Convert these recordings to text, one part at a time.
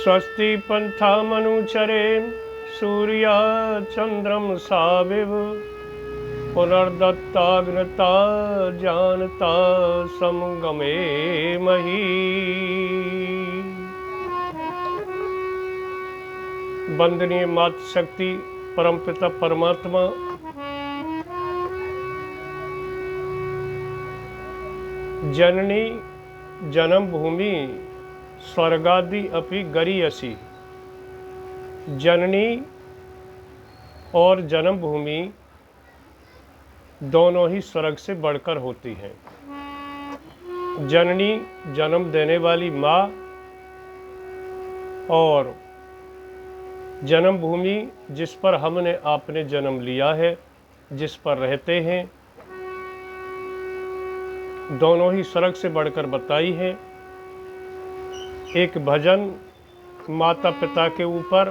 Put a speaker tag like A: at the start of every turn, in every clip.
A: स्वस्ति पंथामनुचरे सूर्या चंद्रम साविव पुनर्दत्ताग्नता जानता समगमे मही। वंदनीय मातृशक्ति परमपिता परमात्मा, जननी जन्म भूमि स्वर्गादि अपि गरीयसी। जननी और जन्म भूमि दोनों ही स्वर्ग से बढ़कर होती हैं। जननी जन्म देने वाली माँ और जन्म भूमि जिस पर हमने आपने जन्म लिया है, जिस पर रहते हैं, दोनों ही स्वर्ग से बढ़कर बताई है। एक भजन माता पिता के ऊपर,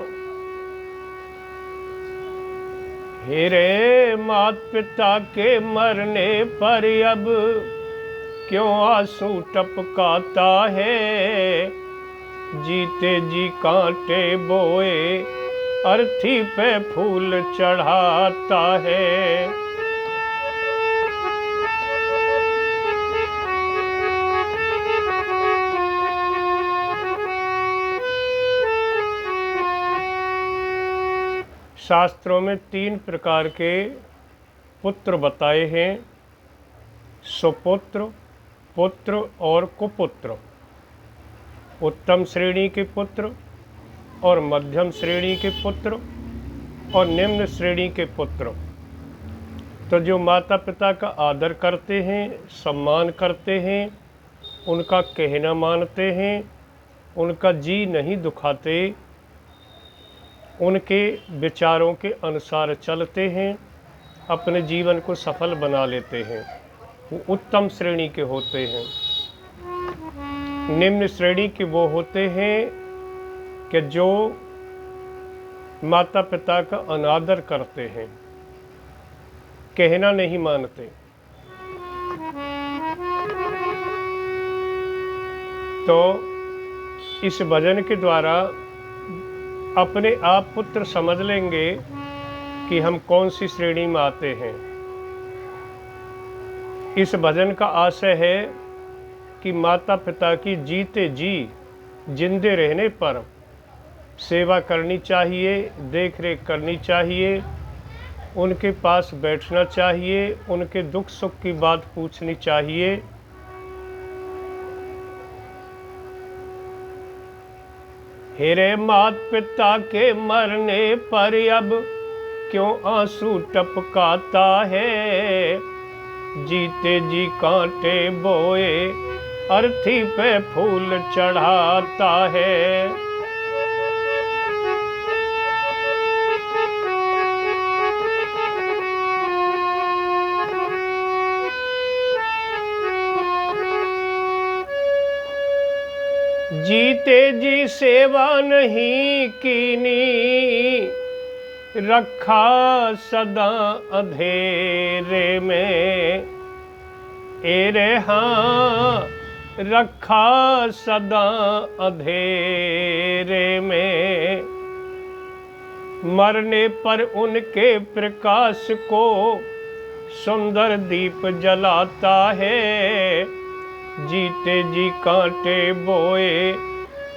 A: हे रे मात पिता के मरने पर अब क्यों आंसू टपकाता है, जीते जी कांटे बोए अर्थी पे फूल चढ़ाता है। शास्त्रों में 3 प्रकार के पुत्र बताए हैं, सुपुत्र, पुत्र और कुपुत्र। उत्तम श्रेणी के पुत्र और मध्यम श्रेणी के पुत्र और निम्न श्रेणी के पुत्र। तो जो माता पिता का आदर करते हैं, सम्मान करते हैं, उनका कहना मानते हैं, उनका जी नहीं दुखाते, उनके विचारों के अनुसार चलते हैं, अपने जीवन को सफल बना लेते हैं, वो उत्तम श्रेणी के होते हैं। निम्न श्रेणी के वो होते हैं कि जो माता पिता का अनादर करते हैं, कहना नहीं मानते। तो इस भजन के द्वारा अपने आप पुत्र समझ लेंगे कि हम कौन सी श्रेणी में आते हैं। इस भजन का आशय है कि माता पिता की जीते जी जिंदे रहने पर सेवा करनी चाहिए, देख रेख करनी चाहिए, उनके पास बैठना चाहिए, उनके दुख सुख की बात पूछनी चाहिए। हे रे मात पिता के मरने पर अब क्यों आंसू टपकाता है, जीते जी कांटे बोए अर्थी पे फूल चढ़ाता है। जीते जी सेवा नहीं कीनी, रखा सदा अंधेरे में। एरे हाँ, रखा सदा अंधेरे में। मरने पर उनके प्रकाश को सुंदर दीप जलाता है, जीते जी कांटे बोए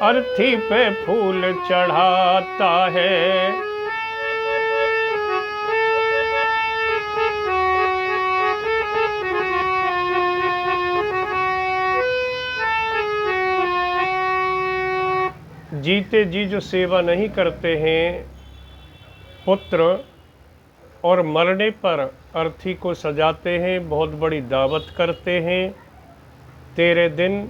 A: अर्थी पे फूल चढ़ाता है। जीते जी जो सेवा नहीं करते हैं पुत्र, और मरने पर अर्थी को सजाते हैं, बहुत बड़ी दावत करते हैं, 13 दिन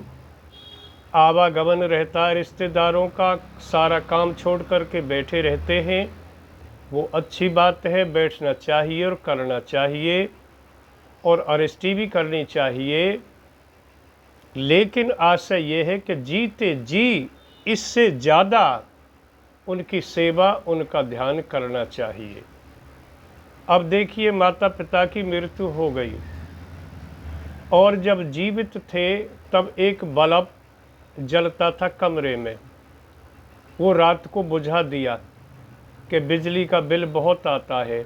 A: आवागमन रहता है रिश्तेदारों का, सारा काम छोड़ करके बैठे रहते हैं। वो अच्छी बात है, बैठना चाहिए और करना चाहिए और अरेस्टी भी करनी चाहिए। लेकिन आशय ये है कि जीते जी इससे ज़्यादा उनकी सेवा, उनका ध्यान करना चाहिए। अब देखिए, माता पिता की मृत्यु हो गई और जब जीवित थे तब एक बल्ब जलता था कमरे में, वो रात को बुझा दिया कि बिजली का बिल बहुत आता है,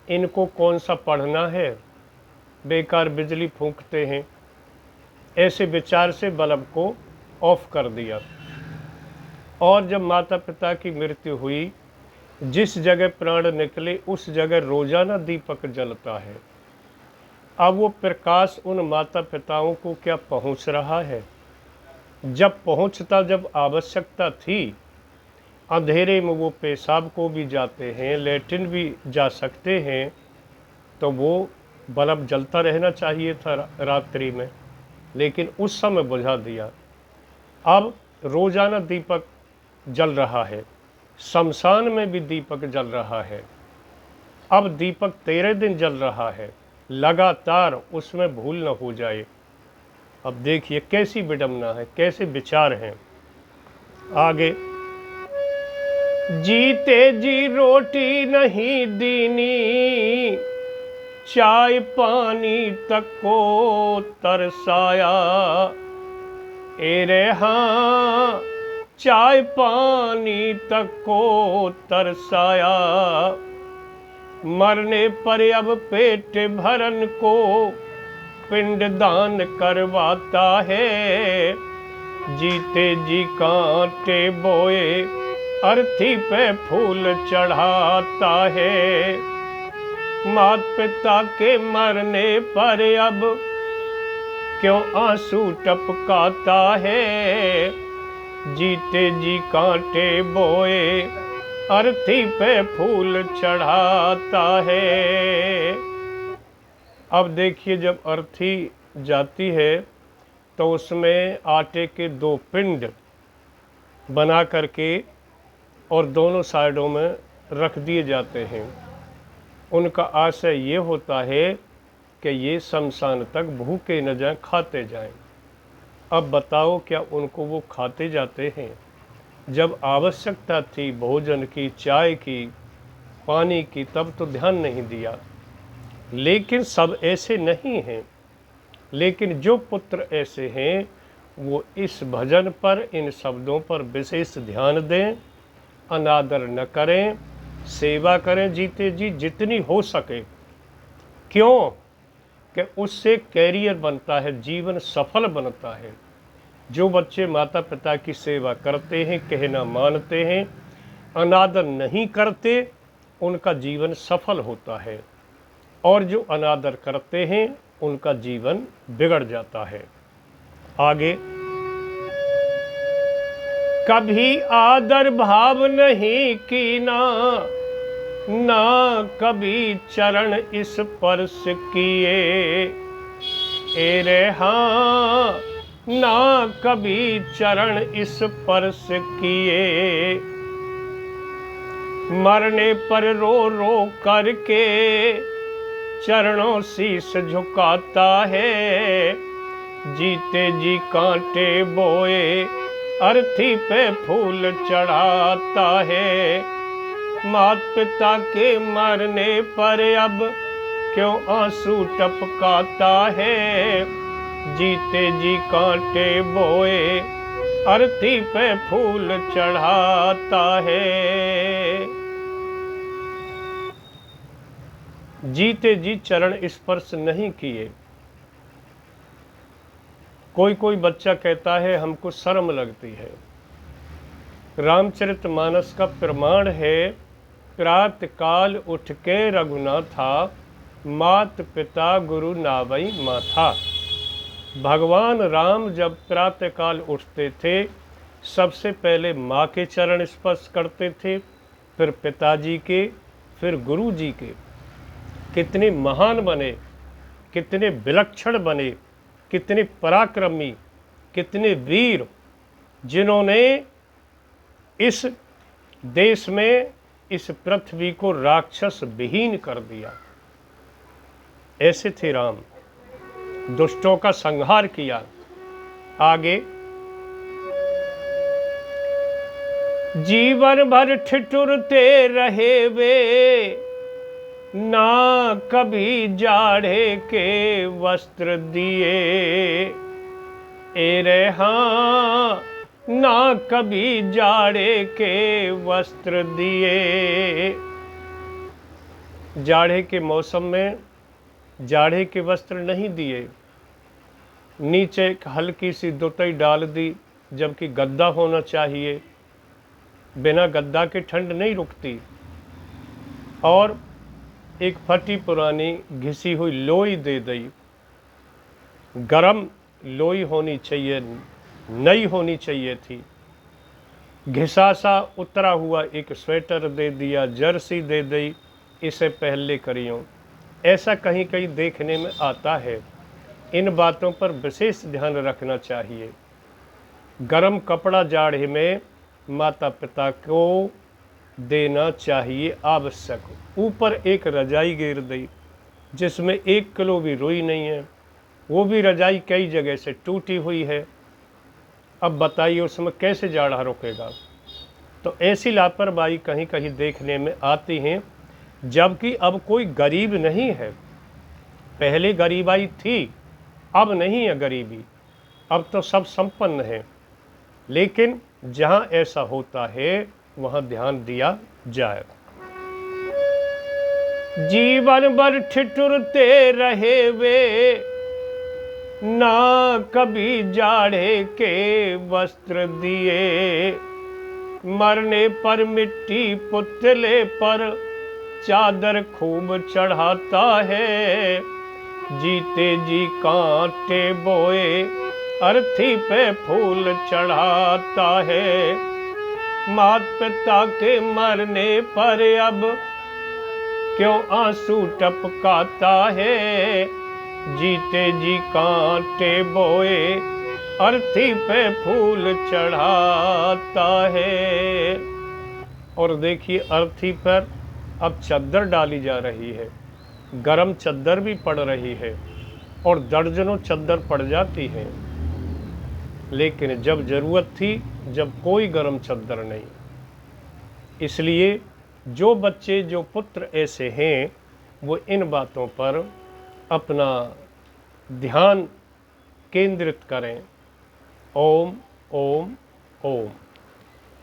A: इनको कौन सा पढ़ना है, बेकार बिजली फूंकते हैं। ऐसे विचार से बल्ब को ऑफ कर दिया। और जब माता पिता की मृत्यु हुई, जिस जगह प्राण निकले उस जगह रोजाना दीपक जलता है। अब वो प्रकाश उन माता पिताओं को क्या पहुंच रहा है? जब आवश्यकता थी, अंधेरे में वो पेशाब को भी जाते हैं, लेट्रिन भी जा सकते हैं, तो वो बल्ब जलता रहना चाहिए था रात्रि में, लेकिन उस समय बुझा दिया। अब रोजाना दीपक जल रहा है, शमशान में भी दीपक जल रहा है। अब दीपक 13 दिन जल रहा है लगातार, उसमें भूल न हो जाए। अब देखिए कैसी विडंबना है, कैसे विचार हैं। आगे, जीते जी रोटी नहीं दीनी, चाय पानी तक को तरसाया। एरे हाँ, चाय पानी तक को तरसाया। मरने पर अब पेट भरन को पिंडदान करवाता है। जीते जी कांटे बोए अर्थी पे फूल चढ़ाता है। मात पिता के मरने पर अब क्यों आंसू टपकाता है। जीते जी कांटे बोए अर्थी पे फूल चढ़ाता है। अब देखिए, जब अर्थी जाती है तो उसमें आटे के 2 पिंड बना करके और दोनों साइडों में रख दिए जाते हैं। उनका आशय ये होता है कि ये शमशान तक भूखे न जाएं, खाते जाएं। अब बताओ, क्या उनको वो खाते जाते हैं? जब आवश्यकता थी भोजन की, चाय की, पानी की, तब तो ध्यान नहीं दिया। लेकिन सब ऐसे नहीं हैं। लेकिन जो पुत्र ऐसे हैं, वो इस भजन पर, इन शब्दों पर विशेष ध्यान दें, अनादर न करें, सेवा करें जीते जी जितनी हो सके। क्यों? कि उससे कैरियर बनता है, जीवन सफल बनता है। जो बच्चे माता पिता की सेवा करते हैं, कहना मानते हैं, अनादर नहीं करते, उनका जीवन सफल होता है। और जो अनादर करते हैं, उनका जीवन बिगड़ जाता है। आगे, कभी आदर भाव नहीं कीना, ना कभी चरण स्पर्श किए। एरे हाँ, ना कभी चरण स्पर्श किए। मरने पर रो रो करके चरणों शीश झुकाता है। जीते जी कांटे बोए अर्थी पे फूल चढ़ाता है। मात पिता के मरने पर अब क्यों आंसू टपकाता है। जीते जी कांटे बोए अर्थी पे फूल चढ़ाता है। जीते जी चरण स्पर्श नहीं किए। कोई कोई बच्चा कहता है हमको शर्म लगती है। रामचरितमानस का प्रमाण है, प्रातः काल उठ के रघुनाथा, मात पिता गुरु नावई माथा। भगवान राम जब प्रातः काल उठते थे, सबसे पहले माँ के चरण स्पर्श करते थे, फिर पिताजी के, फिर गुरु जी के। कितने महान बने, कितने विलक्षण बने, कितने पराक्रमी, कितने वीर, जिन्होंने इस देश में, इस पृथ्वी को राक्षस विहीन कर दिया। ऐसे थे राम, दुष्टों का संहार किया। आगे, जीवन भर ठिठुरते रहे वे, ना कभी जाड़े के वस्त्र दिए। एरे हाँ, ना कभी जाड़े के वस्त्र दिए। जाड़े के मौसम में जाड़े के वस्त्र नहीं दिए, नीचे एक हल्की सी दुतई डाल दी, जबकि गद्दा होना चाहिए, बिना गद्दा के ठंड नहीं रुकती। और एक फटी पुरानी घिसी हुई लोई दे दी, गरम लोई होनी चाहिए, नई होनी चाहिए थी। घिसा सा उतरा हुआ एक स्वेटर दे दिया, जर्सी दे दी, इसे पहन ले करियो। ऐसा कहीं कहीं देखने में आता है। इन बातों पर विशेष ध्यान रखना चाहिए। गरम कपड़ा जाड़े में माता पिता को देना चाहिए आवश्यक। ऊपर एक रजाई गिर दी जिसमें 1 किलो भी रुई नहीं है, वो भी रजाई कई जगह से टूटी हुई है। अब बताइए उसमें कैसे जाड़ा रुकेगा। तो ऐसी लापरवाही कहीं कहीं देखने में आती हैं, जबकि अब कोई गरीब नहीं है। पहले गरीबाई थी, अब नहीं है गरीबी, अब तो सब संपन्न है। लेकिन जहाँ ऐसा होता है वहाँ ध्यान दिया जाए। जीवन भर ठिठुरते रहे वे, ना कभी जाड़े के वस्त्र दिए। मरने पर मिट्टी पुतले पर चादर खूब चढ़ाता है। जीते जी कांटे बोए अर्थी पे फूल चढ़ाता है। मात पिता के मरने पर अब क्यों आंसू टपकाता है। जीते जी कांटे बोए अर्थी पे फूल चढ़ाता है। और देखिए अर्थी पर अब चद्दर डाली जा रही है, गरम चद्दर भी पड़ रही है और दर्जनों चद्दर पड़ जाती हैं। लेकिन जब ज़रूरत थी, जब कोई गरम चद्दर नहीं। इसलिए जो बच्चे, जो पुत्र ऐसे हैं, वो इन बातों पर अपना ध्यान केंद्रित करें। ओम ओम ओम।